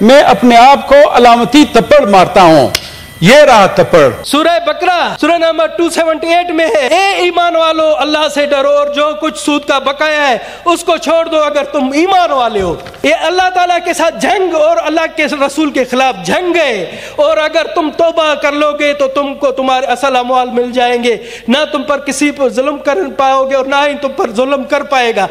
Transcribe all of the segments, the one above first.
میں اپنے آپ کو علامتی تپڑ مارتا ہوں. یہ رہا تپڑ. سورہ بقرہ سورہ نمبر 278 میں ہے، اے ایمان والو اللہ سے ڈرو اور جو کچھ سود کا بقایا ہے اس کو چھوڑ دو اگر تم ایمان والے ہو. یہ اللہ تعالیٰ کے ساتھ جنگ اور اللہ کے رسول کے خلاف جنگ ہے، اور اگر تم توبہ کر لو گے تو تم کو تمہارے اصل اموال مل جائیں گے، نہ تم پر کسی پر ظلم کر پاؤ گے اور نہ ہی تم پر ظلم کر پائے گا.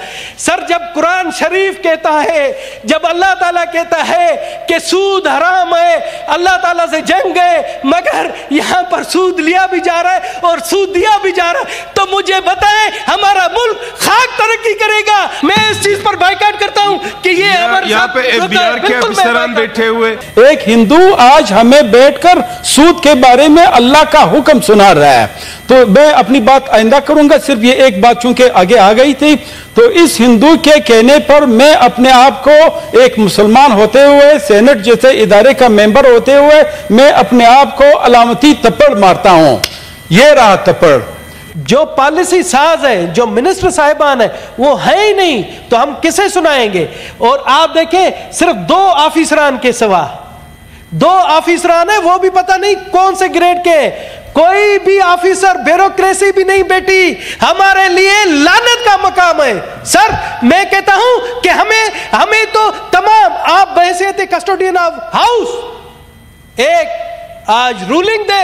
سر جب قرآن شریف کہتا ہے، جب اللہ تعالیٰ کہتا ہے کہ سود حرام ہے، اللہ تعالیٰ سے جنگ ہے، مگر یہاں پر سود لیا بھی جا رہا ہے اور سود دیا بھی جا رہا ہے، تو مجھے بتائیں ہمارا ملک خاک ترقی کرے گا؟ میں اس چیز پر بائیکاٹ کرتا ہوں کہ یہ یہاں پہ FBR کے افسران بیٹھے ہوئے. ایک ہندو آج ہمیں بیٹھ کر سود کے بارے میں اللہ کا حکم سنا رہا ہے. تو میں اپنی بات آئندہ کروں گا، صرف یہ ایک بات چونکہ آگے آ گئی تھی. تو اس ہندو کے کہنے پر میں اپنے آپ کو ایک مسلمان ہوتے ہوئے، سینٹ جیسے ادارے کا ممبر ہوتے ہوئے، میں اپنے آپ کو علامتی تپڑ مارتا ہوں. یہ رہا تپڑ. جو پالیسی ساز ہے، جو منسٹر صاحبان ہے وہ ہے ہی نہیں، تو ہم کسے سنائیں گے؟ اور آپ دیکھیں صرف 2 آفیسران کے سوا 2 آفیسران ہیں، وہ بھی پتہ نہیں کون سے گریڈ کے. کوئی بھی آفیسر، بیوروکریسی بھی نہیں بیٹی. ہمارے لیے لعنت کا مقام ہے. سر میں کہتا ہوں کہ ہمیں تو تمام، آپ بحیثیت کسٹوڈین آف ہاؤس ایک آج رولنگ دے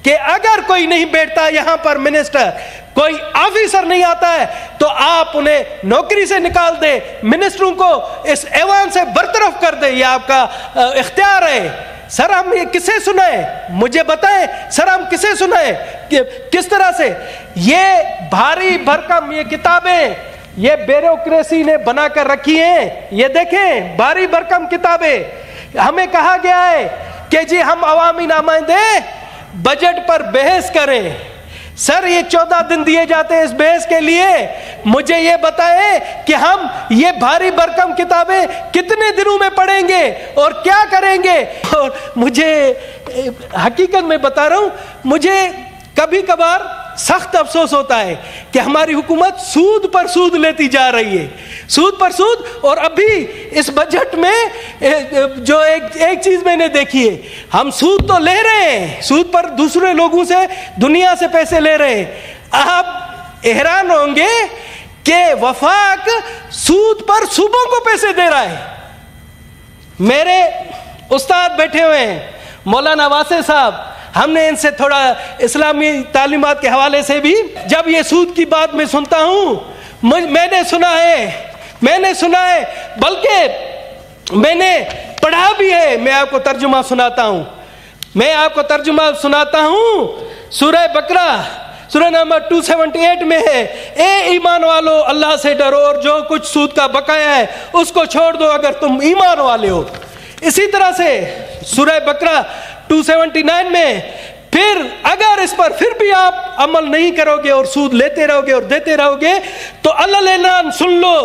کہ اگر کوئی نہیں بیٹھتا یہاں پر منسٹر، کوئی آفیسر نہیں آتا ہے تو آپ انہیں نوکری سے نکال دے، منسٹروں کو اس ایوان سے برطرف کر دے. یہ آپ کا اختیار ہے. سر ہم یہ کسے سنائیں؟ مجھے بتائیں سر، ہم کسے سنائیں؟ کس طرح سے یہ بھاری بھرکم یہ کتابیں یہ بیوروکریسی نے بنا کر رکھی ہیں؟ یہ دیکھیں بھاری بھرکم کتابیں. ہمیں کہا گیا ہے کہ جی ہم عوامی نمائندے بجٹ پر بحث کریں. سر یہ 14 دن دیے جاتے ہیں اس بحث کے لیے. مجھے یہ بتائیں کہ ہم یہ بھاری بھرکم کتابیں کتنے دنوں میں پڑھیں گے اور کیا کریں گے؟ اور مجھے حقیقت میں بتا رہا ہوں، مجھے کبھی کبھار سخت افسوس ہوتا ہے کہ ہماری حکومت سود پر سود لیتی جا رہی ہے، سود پر سود. اور ابھی اس بجٹ میں جو ایک چیز میں نے دیکھی ہے، ہم سود تو لے رہے ہیں، سود پر دوسرے لوگوں سے، دنیا سے پیسے لے رہے ہیں. آپ حیران ہوں گے کہ وفاق سود پر صوبوں کو پیسے دے رہا ہے. میرے استاد بیٹھے ہوئے ہیں مولانا واسع صاحب، ہم نے ان سے تھوڑا اسلامی تعلیمات کے حوالے سے بھی، جب یہ سود کی بات میں سنتا ہوں، میں نے سنا ہے بلکہ میں نے پڑھا بھی ہے. میں آپ کو ترجمہ سناتا ہوں. سورہ بقرہ سورہ نمبر 278 میں ہے، اے ایمان والو اللہ سے ڈرو اور جو کچھ سود کا بقایا ہے اس کو چھوڑ دو اگر تم ایمان والے ہو. اسی طرح سے سورہ بقرہ 279 میں پھر اگر اس پر پھر بھی آپ عمل نہیں کرو گے اور سود لیتے رہو گے اور دیتے رہو گے تو اللہ اعلان سن لو،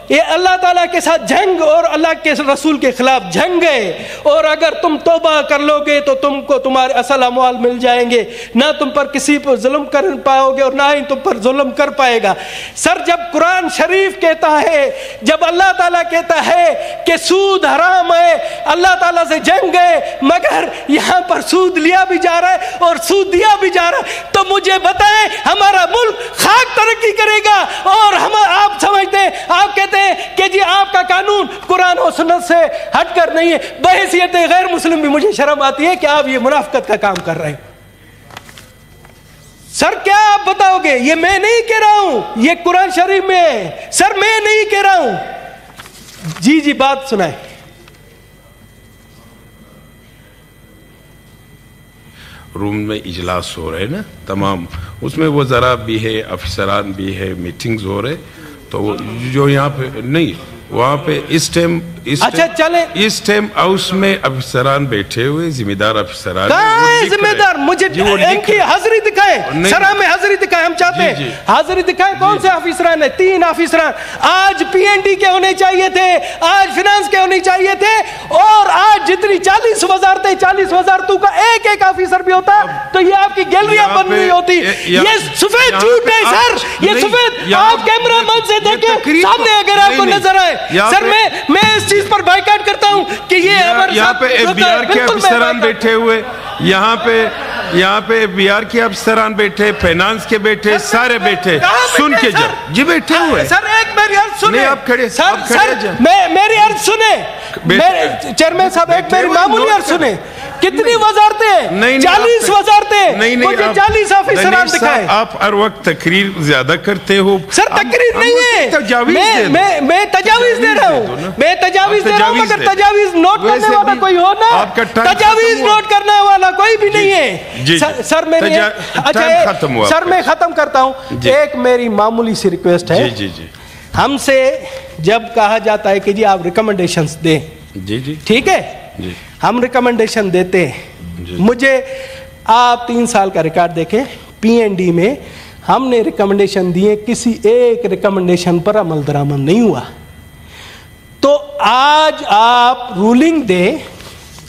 یہ اللہ تعالیٰ کے ساتھ جنگ اور اللہ کے رسول کے خلاف جنگ ہے، اور اگر تم توبہ کر لو گے تو تم کو تمہارے اصل اموال مل جائیں گے، نہ تم پر کسی پر ظلم کر پاؤ گے اور نہ ہی تم پر ظلم کر پائے گا. سر جب قرآن شریف کہتا ہے، جب اللہ تعالیٰ کہتا ہے کہ سود حرام ہے، اللہ تعالیٰ سے جنگ ہے، مگر یہاں پر سود لیا بھی جا رہا ہے اور سود دیا بھی جا رہا ہے، تو مجھے بتائیں ہمارا ملک خاک ترقی کرے گا؟ اور آپ سمجھتے ہیں، آپ کہتے ہیں کہ جی آپ کا قانون قرآن و سنت سے ہٹ کر نہیں ہے. بحیثیت غیر مسلم بھی مجھے شرم آتی ہے کہ آپ یہ منافقت کا کام کر رہے ہیں. سر کیا آپ بتاؤ گے؟ یہ میں نہیں کہہ رہا ہوں، یہ قرآن شریف میں ہے. سر میں نہیں کہہ رہا ہوں. جی بات سنائیں. روم میں اجلاس ہو رہے نا تمام، اس میں وزراء بھی ہے، افسران بھی ہے، میٹنگز ہو رہے، تو جو یہاں پہ نہیں، وہاں پہ اس ٹائم ہاؤس میں افسران بیٹھے ہوئے، ذمہ دار افسران. کہاں ہے ذمہ دار؟ مجھے ان کی حاضری دکھائیں، سر ہمیں حاضری دکھائیں، ہم چاہتے ہیں حاضری دکھائیں. کون سے افسران ہیں؟ 3 افسران. آج PND کے ہونے چاہیے تھے، آج فنانس کے ہونے چاہیے تھے، اور آج جتنی 40 وزارتیں، 40 وزارتوں کا ایک افسر بھی ہوتا تو یہ آپ کی گیلریاں بن رہی ہوتی. یہ سفید جھوٹ ہے سر، یہ سفید. آپ کیمرہ مین سے دیکھیں سامنے اگر آپ کو نظر آئے. سر میں اس چیز پر بائیکاٹ کرتا ہوں کہ یہ یہاں پہ ایف بی آر کے افسران بیٹھے ہوئے، یہاں پہ ایف بی آر کے افسران بیٹھے، فائنانس کے بیٹھے، سارے بیٹھے، سن کے جا جی بیٹھے ہوئے. سر ایک میری عرض سنیں. نہیں آپ کھڑے، سر میری عرض سنیں. چیئرمین صاحب ایک میری معمولی عرض سنیں. کتنی وزارتیں؟ 40 وزارتیں. مجھے 40 افسران دکھائیں. آپ ہر وقت تقریر زیادہ کرتے ہو. سر تقریر نہیں ہے، میں تجاویز دے رہا ہوں. میں تجاویز دے رہا ہوں، مگر تجاویز نوٹ کرنے والا کوئی ہو نا. تجاویز نوٹ کرنے والا کوئی بھی نہیں ہے. سر میں ختم کرتا ہوں. ایک میری معمولی سی ریکویسٹ ہے. ہم سے جب کہا جاتا ہے کہ جی آپ ریکمنڈیشنز دیں، ٹھیک ہے، ہم ریکمنڈیشن دیتے ہیں. مجھے آپ 3 سال کا ریکارڈ دیکھیں. پی این ڈی میں ہم نے ریکمنڈیشن دیے، کسی ایک ریکمنڈیشن پر عمل درآمد نہیں ہوا. تو آج آپ رولنگ دیں،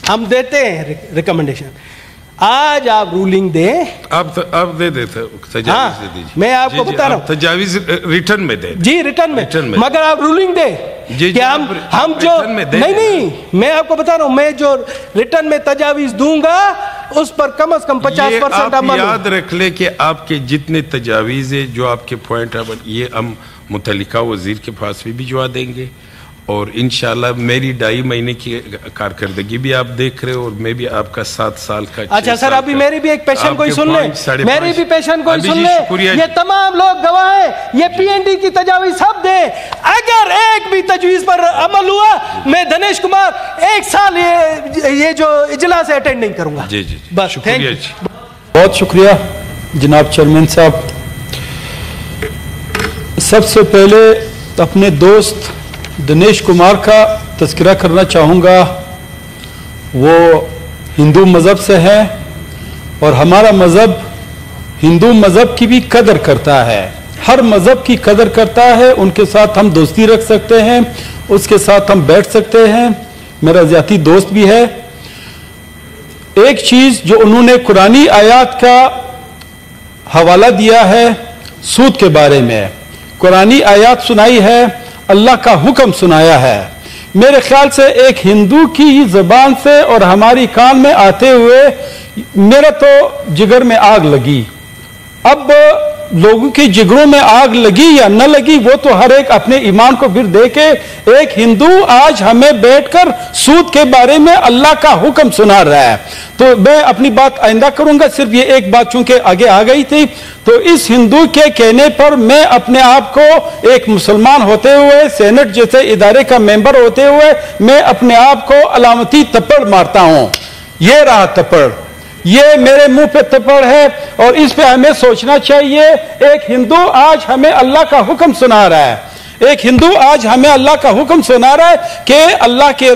ہم دیتے ہیں ریکمنڈیشن. آج آپ رولنگ دیں. آپ دے دیتے تجاویز دے دیجیے. میں آپ کو بتا رہا ہوں تجاویز ریٹرن میں دے. جی ریٹرن میں، مگر آپ رولنگ دیں کہ ہم جو نہیں، میں آپ کو بتا رہا ہوں، میں جو ریٹرن میں تجاویز دوں گا اس پر کم از کم 50% عمل. یاد رکھ لے کہ آپ کے جتنے تجاویز ہیں، جو آپ کے پوائنٹ ہیں، یہ ہم متعلقہ وزیر کے پاس بھی بھجوا دیں گے. اور انشاءاللہ میری 2.5 مہینے کی کارکردگی بھی آپ دیکھ رہے ہو، اور میں بھی آپ کا 7 سال کا. اچھا سر، ابھی میری بھی ایک پیشن کوئی سن لے، میری بھی پیشن کوئی سن لے. یہ تمام لوگ گواہ ہیں، یہ پی این ڈی کی تجاویز سب دیں. اگر ایک بھی تجویز پر عمل ہوا، میں دنیش کمار 1 سال یہ جو اجلاس ہے اٹینڈ نہیں کروں گا. جی بس شکریہ. بہت شکریہ جناب چیئرمین صاحب. سب سے پہلے اپنے دوست دنیش کمار کا تذکرہ کرنا چاہوں گا. وہ ہندو مذہب سے ہے اور ہمارا مذہب ہندو مذہب کی بھی قدر کرتا ہے، ہر مذہب کی قدر کرتا ہے. ان کے ساتھ ہم دوستی رکھ سکتے ہیں، اس کے ساتھ ہم بیٹھ سکتے ہیں، میرا ذاتی دوست بھی ہے. ایک چیز جو انہوں نے قرآنی آیات کا حوالہ دیا ہے سود کے بارے میں، قرآنی آیات سنائی ہے، اللہ کا حکم سنایا ہے. میرے خیال سے ایک ہندو کی زبان سے اور ہماری کان میں آتے ہوئے میرا تو جگر میں آگ لگی. اب لوگوں کی جگروں میں آگ لگی یا نہ لگی وہ تو ہر ایک اپنے ایمان کو پھر دیکھے. ایک ہندو آج ہمیں بیٹھ کر سود کے بارے میں اللہ کا حکم سنا رہا ہے. تو میں اپنی بات آئندہ کروں گا، صرف یہ ایک بات چونکہ آگے آ گئی تھی. تو اس ہندو کے کہنے پر میں اپنے آپ کو ایک مسلمان ہوتے ہوئے، سینٹ جیسے ادارے کا ممبر ہوتے ہوئے، میں اپنے آپ کو علامتی تپڑ مارتا ہوں. یہ رہا تپڑ، یہ میرے منہ پہ تپڑ ہے، اور اس پہ ہمیں سوچنا چاہیے. ایک ہندو آج ہمیں اللہ کا حکم سنا رہا ہے، ایک ہندو آج ہمیں اللہ کا حکم سنا رہا ہے کہ اللہ کے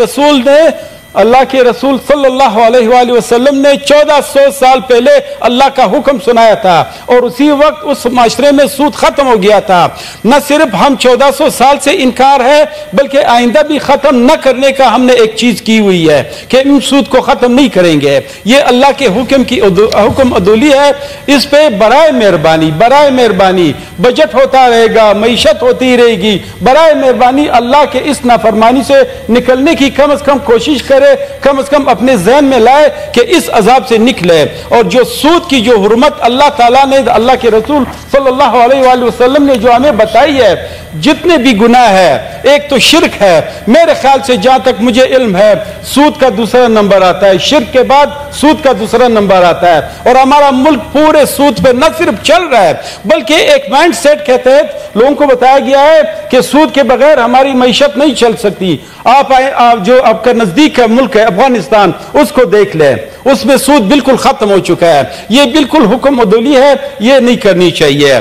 رسول صلی اللہ علیہ وآلہ وسلم نے 1400 سال پہلے اللہ کا حکم سنایا تھا، اور اسی وقت اس معاشرے میں سود ختم ہو گیا تھا. نہ صرف ہم 1400 سال سے انکار ہے، بلکہ آئندہ بھی ختم نہ کرنے کا ہم نے ایک چیز کی ہوئی ہے کہ ان سود کو ختم نہیں کریں گے. یہ اللہ کے حکم عدولی ہے. اس پہ برائے مہربانی بجٹ ہوتا رہے گا، معیشت ہوتی رہے گی. برائے مہربانی اللہ کے اس نافرمانی سے نکلنے کی کم از کم کوشش کرے، کم از کم اپنے ذہن میں لائے کہ اس عذاب سے نکلے. اور جو سود کی جو حرمت اللہ تعالیٰ نے، اللہ کے رسول صلی اللہ علیہ وآلہ وسلم نے جو ہمیں بتائی ہے، جتنے بھی گناہ ہے، ایک تو شرک ہے. میرے خیال سے جہاں تک مجھے علم ہے، سود کا دوسرا نمبر آتا ہے، شرک کے بعد سود کا دوسرا نمبر آتا ہے. اور ہمارا ملک پورے سود پہ نہ صرف چل رہا ہے، بلکہ ایک مائنڈ سیٹ کے تحت لوگوں کو بتایا گیا ہے کہ سود کے بغیر ہماری معیشت نہیں چل سکتی. آپ جو آپ کا نزدیک کا ملک ہے افغانستان، اس کو دیکھ لیں، اس میں سود بالکل ختم ہو چکا ہے. یہ بالکل حکم عدولی ہے، یہ نہیں کرنی چاہیے.